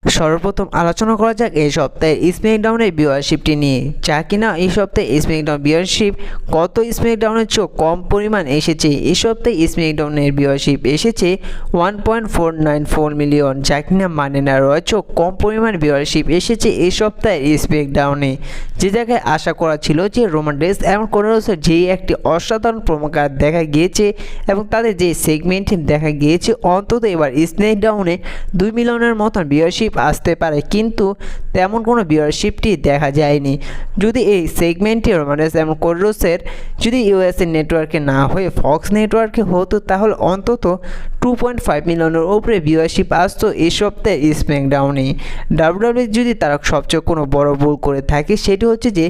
সর্বপ্রথম আলোচনা করা যাক এই সপ্তাহে স্ম্যাকডাউনের ভিউয়ারশিপটি নিয়ে, যা কিনা এই সপ্তাহে স্ম্যাকডাউন ভিউয়ারশিপ গত স্ম্যাকডাউনের চেয়েও কম পরিমাণ এসেছে। এই সপ্তাহে স্ম্যাকডাউনের ভিউয়ারশিপ এসেছে 1.494 মিলিয়ন, যা কিনা মানে না রয়েছে কম পরিমাণ ভিউয়ারশিপ এসেছে এই সপ্তাহে স্ম্যাকডাউনে। যে জায়গায় আশা করা ছিল যে রোমান রেইন্স এবং কোডি রোডসের যে একটি অসাধারণ প্রোমোকার দেখা গিয়েছে এবং তাদের যে সেগমেন্ট দেখা গিয়েছে, অন্তত এবার স্ম্যাকডাউনে 2 মিলিয়নের মতন ভিউয়ারশিপ আসতে পারে, কিন্তু তেমন কোনো ভিউয়ারশিপটি দেখা যায়নি। যদি এই সেগমেন্টটি রোমান রেইন্স এবং কোডি রোডসের যদি ইউএসএ নেটওয়ার্কে না হয়ে ফক্স নেটওয়ার্কে হতো, তাহলে অন্তত 2.5 মিলিয়নের উপরে ভিউয়ারশিপ আসতো এই সপ্তাহে স্ম্যাকডাউনে। ডাব্লিউডাব্লিউ যদি তারা সবচেয়ে কোনো বড় ভুল করে থাকে, সেটি হচ্ছে যে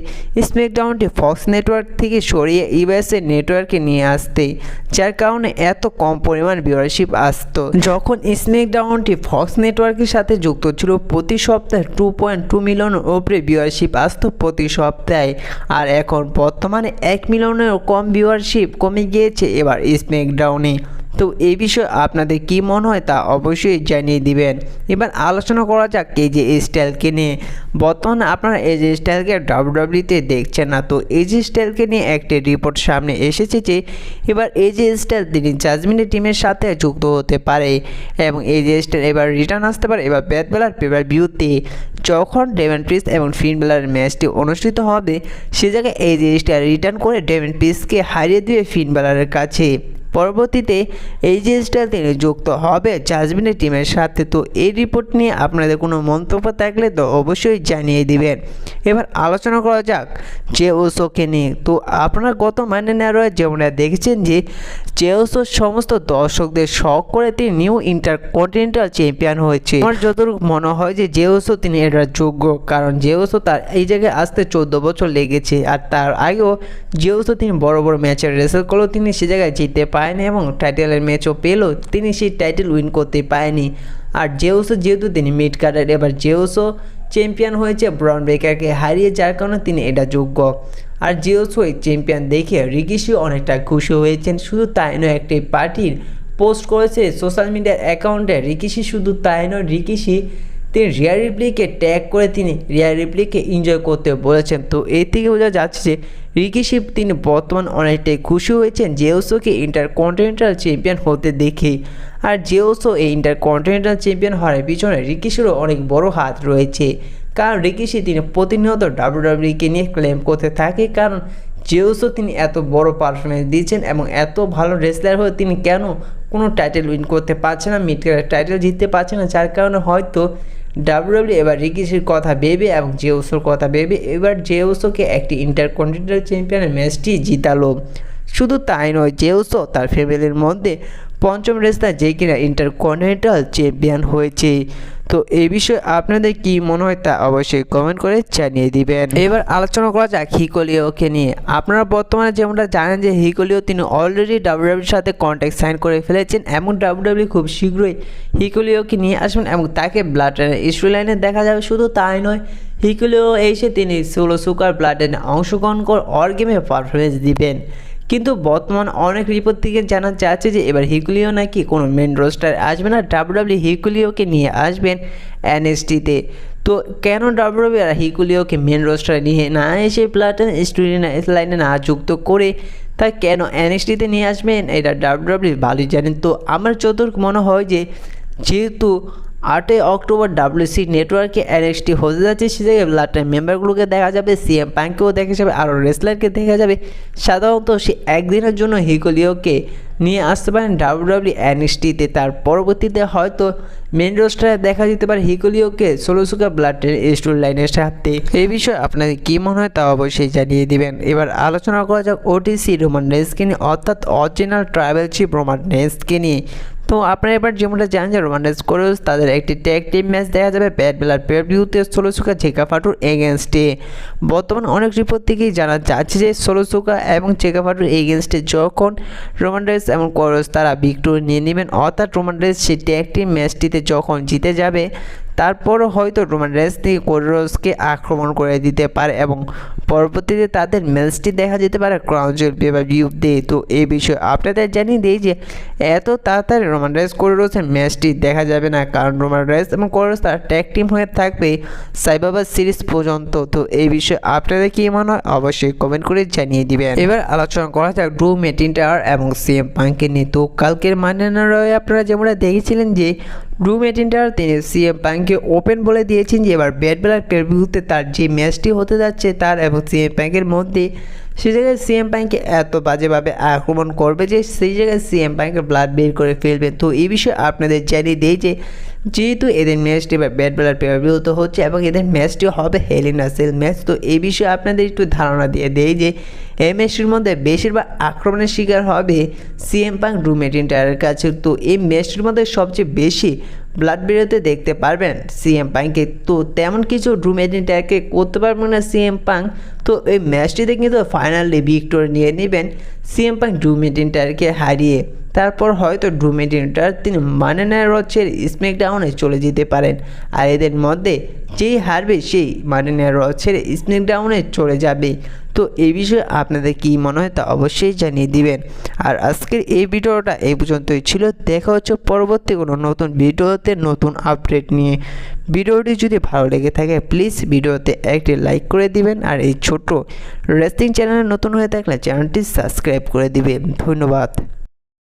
স্ম্যাকডাউনটি ফক্স নেটওয়ার্ক থেকে সরিয়ে ইউএসএ নেটওয়ার্কে নিয়ে আসতে, যার কারণে এত কম পরিমাণ ভিউয়ারশিপ আসতো। যখন স্ম্যাকডাউনটি ফক্স নেটওয়ার্কের সাথে যুক্ত ছিল, প্রতি সপ্তাহে 2.2 মিলিয়নের উপরে ভিউয়ারশিপ আসতো প্রতি সপ্তাহে, আর এখন বর্তমানে 1 মিলিয়নেরও কম ভিউয়ারশিপ কমে গিয়েছে এবার স্ম্যাকডাউনে। তো এই বিষয়ে আপনাদের কী মনে হয় তা অবশ্যই জানিয়ে দিবেন। এবার আলোচনা করা যাক এজে স্টাইলকে নিয়ে। বর্তমানে আপনারা এজে স্টাইলকে ডাব্লিউডাব্লিউতে দেখছেন না, তো এজে স্টাইলকে নিয়ে একটি রিপোর্ট সামনে এসেছে যে এবার এজে স্টাইল তিনি জাজমেন্টের টিমের সাথে যুক্ত হতে পারে এবং এজে স্টাইল এবার রিটার্ন আসতে পারে এবার ব্যাট বেলার পেপার ভিউতে। যখন ডেমিয়ান প্রিস্ট এবং ফিন বেলারের ম্যাচটি অনুষ্ঠিত হবে, সে জায়গায় এজে স্টাইল রিটার্ন করে ডেমিয়ান প্রিস্টকে হারিয়ে দিবে ফিন বেলারের কাছে। পরবর্তীতে এজে স্টাইল তিনি যুক্ত হবে জাজমেন্টের টিমের সাথে। তো এই রিপোর্ট নিয়ে আপনাদের কোনো মন্তব্য থাকলে তো অবশ্যই জানিয়ে দিবেন। এবার আলোচনা করা যাক জে উসোকে নিয়ে। তো আপনারা গত মানডে নাইট রয়ে যেমনটা দেখেছেন যে জে উসো সমস্ত দর্শকদের শখ করে তিনি নিউ ইন্টারকন্টিনেন্টাল চ্যাম্পিয়ন হয়েছে। আমার যতটুকু মনে হয় যে জে উসো তিনি এটার যোগ্য, কারণ জে উসো তার এই জায়গায় আসতে 14 বছর লেগেছে, আর তার আগেও জে উসো তিনি বড় বড় ম্যাচের রেসেল করলেও তিনি সে জায়গায় জিততে পারেনি এবং টাইটেলের ম্যাচও পেলেও তিনি সেই টাইটেল উইন করতে পারেনি। আর জে উসো যেহেতু তিনি মিড কার্ডার, এবার জে উসো চ্যাম্পিয়ন হয়েছে ব্রন ব্রেকারকে হারিয়ে, যার কারণে তিনি এটা যোগ্য। আর জে উসো এই চ্যাম্পিয়ন দেখে রিকিশি অনেকটা খুশি হয়েছেন। শুধু তাই নয়, একটি পার্টির পোস্ট করেছে সোশ্যাল মিডিয়ার অ্যাকাউন্টে রিকিশি। শুধু তাই নয়, রিকিশি তিনি রিয়া রিপ্লিকে ট্যাগ করে তিনি রিয়া রিপ্লিকে এনজয় করতে বলেছেন। তো এই থেকে বোঝা যাচ্ছে যে রিকিশি তিনি বর্তমান অনেকটাই খুশি হয়েছেন জে উসোকে ইন্টারকন্টিনেন্টাল চ্যাম্পিয়ন হতে দেখে। আর জে উসো এই ইন্টারকন্টিনেন্টাল চ্যাম্পিয়ন হওয়ার পিছনে রিকিশিরও অনেক বড় হাত রয়েছে, কারণ রিকিশি তিনি প্রতিনিয়ত ডাব্লিউডাব্লিউকে নিয়ে ক্লেম করতে থাকে, কারণ জে উসো তিনি এত বড় পারফরমেন্স দিয়েছেন এবং এত ভালো রেসলার হয়ে তিনি কেন কোনো টাইটেল উইন করতে পারছে না, মিড কার্ডের টাইটেল জিততে পারছে না, যার কারণে হয়তো ডাব্লিউডাব্লিউ এবার রিকিশির কথা ভেবে এবং জে উসোর কথা ভেবে এবার জে উসোকে একটি ইন্টারকন্টিনেন্টাল চ্যাম্পিয়নের ম্যাচটি জিতালো। শুধু তাই নয়, জে উসো তার ফ্যামিলির মধ্যে পঞ্চম রেসলার যে কিনা ইন্টারকন্টিনেন্টাল চ্যাম্পিয়ন হয়েছে। তো এই বিষয়ে আপনাদের কি মনে হয় তা অবশ্যই কমেন্ট করে জানিয়ে দিবেন। এবার আলোচনা করা যাক হিকুলিওকে নিয়ে। আপনারা বর্তমানে যেমনটা জানেন যে হিকুলিও তিনি অলরেডি ডাব্লিউডাব্লিউর সাথে কন্ট্যাক্ট সাইন করে ফেলেছেন এবং ডাব্লিউডাব্লিউ খুব শীঘ্রই হিকুলিওকে নিয়ে আসবেন এবং তাকে ব্লাড স্টোরি লাইনে দেখা যাবে। শুধু তাই নয়, হিকুলিও এসে তিনি সোলো সুকার ব্লাড লাইনে অংশগ্রহণ করে অর গেমে পারফরমেন্স দিবেন। কিন্তু বর্তমান অনেক রিপোর্ট থেকে জানা যাচ্ছে যে এবার হিকুলিও নাকি কোনো মেন রোস্টার আসবে না, ডাব্লিউডাব্লিউ হিকুলিওকে নিয়ে আসবেন এনএক্সটিতে। তো কেন ডাব্লিউডাব্লিউ আর হিকুলিওকে মেন রোস্টারে নিয়ে না এসে প্লাটন স্টোরি লাইনে না যুক্ত করে তা কেন এনএক্সটিতে নিয়ে আসবেন, এটা ডাব্লিউডাব্লিউ ভালোই জানেন। তো আমার যতটুকু মনে হয় যে যেহেতু 8 অক্টোবর ডাব্লিউসি নেটওয়ার্কে এনএক্সটি হতে যাচ্ছে, সে জায়গায় ব্লাডলাইন মেম্বারগুলোকে দেখা যাবে, সিএম পাঙ্কেও দেখা যাবে, আরও রেসলারকে দেখা যাবে। সাধারণত সে একদিনের জন্য হিকুলিওকে নিয়ে আসতে পারেন ডাব্লিউডাব্লিউ এনএক্সটিতে, তার পরবর্তীতে হয়তো মেন রোস্টারে দেখা যেতে পারে হিকুলিওকে সোলো সুকার ব্লাডলাইন স্টোরি লাইনের সাথে। এই বিষয়ে আপনাদের কী মনে হয় তা অবশ্যই জানিয়ে দিবেন। এবার আলোচনা করা যাক ওটিসি রোমান রেইন্সকে নিয়ে, অর্থাৎ অরিজিনাল ট্রাইবাল চিফ রোমান রেইন্সকে নিয়ে। তো আপনারা এবার যেমনটা জানেন যে রোমান রেইন্স কোডি রোডস তাদের একটি ট্যাগ টিম ম্যাচ দেখা যাবে ব্যাট বেলার পেপার ভিউতে সোলো সুকা চেকা ফাটুর এগেনস্টে। বর্তমানে অনেক রিপোর্ট থেকেই জানা যাচ্ছে যে সোলো সুকা এবং চেকা ফাটুর এগেনস্টে যখন রোমান রেইন্স এবং কোডি রোডস তারা ভিক্টোরি নিয়ে নেবেন, অর্থাৎ রোমান রেইন্স সেই ট্যাগ টিম ম্যাচটিতে যখন জিতে যাবে, তারপরও হয়তো রোমান রেইন্স থেকে কোডি রোডসকে আক্রমণ করে দিতে পারে এবং পরবর্তীতে তাদের ম্যাচটি দেখা যেতে পারে ক্রাউন জুয়েল পে-পার-ভিউতে। তো এই বিষয়ে আপনাদের জানিয়ে দিই যে এত তাড়াতাড়ি রোমান রেইন্স কোডি রোডসের ম্যাচটি দেখা যাবে না, কারণ রোমান রেইন্স এবং কোডি রোডস তারা ট্যাগ টিম হয়ে থাকবে সার্ভাইভার সিরিজ পর্যন্ত। তো এই বিষয়ে আপনাদের কি মনে হয় অবশ্যই কমেন্ট করে জানিয়ে দিবেন। এবার আলোচনা করা যাক ড্রু ম্যাকইন্টায়ার এবং সিএম পাঙ্ককে নিয়ে। তো কালকের মানডে নাইট রয়ে আপনারা যেমনটা দেখেছিলেন যে ড্রু ম্যাকইন্টায়ার তিনি সিএম পাঙ্ককে ওপেন বলে দিয়েছেন যে এবার ব্যাড বেলার পে-পার-ভিউতে তার যে ম্যাচটি হতে যাচ্ছে তার এবং সিএম পাঙ্কের মধ্যে, সে জায়গায় সিএম পাঙ্ককে এত বাজেভাবে আক্রমণ করবে যে সেই জায়গায় সিএম পাঙ্কের ব্লাড বের করে ফেলবে। তো এই বিষয়ে আপনাদের জানিয়ে দিই যে যেহেতু এদের ম্যাচটি বা ব্যাড বেলার পে-পার-ভিউতে হচ্ছে এবং এদের ম্যাচটি হবে হেল ইন আ সেল ম্যাচ। তো এই বিষয়ে আপনাদের একটু ধারণা দিয়ে দেই যে এই ম্যাচটির মধ্যে বেশিরভাগ আক্রমণের শিকার হবে সিএম পাঙ্ক ড্রু ম্যাকইন্টায়ারের কাছে। তো এই ম্যাচটির মধ্যে সবচেয়ে বেশি ব্লাড বেরোতে দেখতে পারবেন সিএম পাঙ্ককে। তো তেমন কিছু ড্রু ম্যাকইন্টায়ারকে করতে পারবেন না সিএম পাঙ্ক। তো এই ম্যাচটিতে কিন্তু ফাইনালি ভিক্টোরি নিয়ে নেবেন সিএম পাঙ্ক ড্রু ম্যাকইন্টায়ারকে হারিয়ে। তারপর হয়তো ড্রু ম্যাকইন্টায়ার তিনি মানডে নাইট র ছেড়ে স্ম্যাকডাউনে চলে যেতে পারেন, আর এদের মধ্যে যেই হারবে সেই মানডে নাইট র ছেড়ে স্ম্যাকডাউনে চলে যাবে। তো এই বিষয়ে আপনাদের কী মনে হয় তা অবশ্যই জানিয়ে দিবেন। আর আজকের এই ভিডিওটা এই পর্যন্তই ছিল। দেখা হচ্ছে পরবর্তী কোনো নতুন ভিডিওতে নতুন আপডেট নিয়ে। ভিডিওটি যদি ভালো লেগে থাকে প্লিজ ভিডিওতে একটি লাইক করে দিবেন, আর এই ছোট রেসলিং চ্যানেলে নতুন হয়ে থাকলে চ্যানেলটি সাবস্ক্রাইব করে দিবেন। ধন্যবাদ।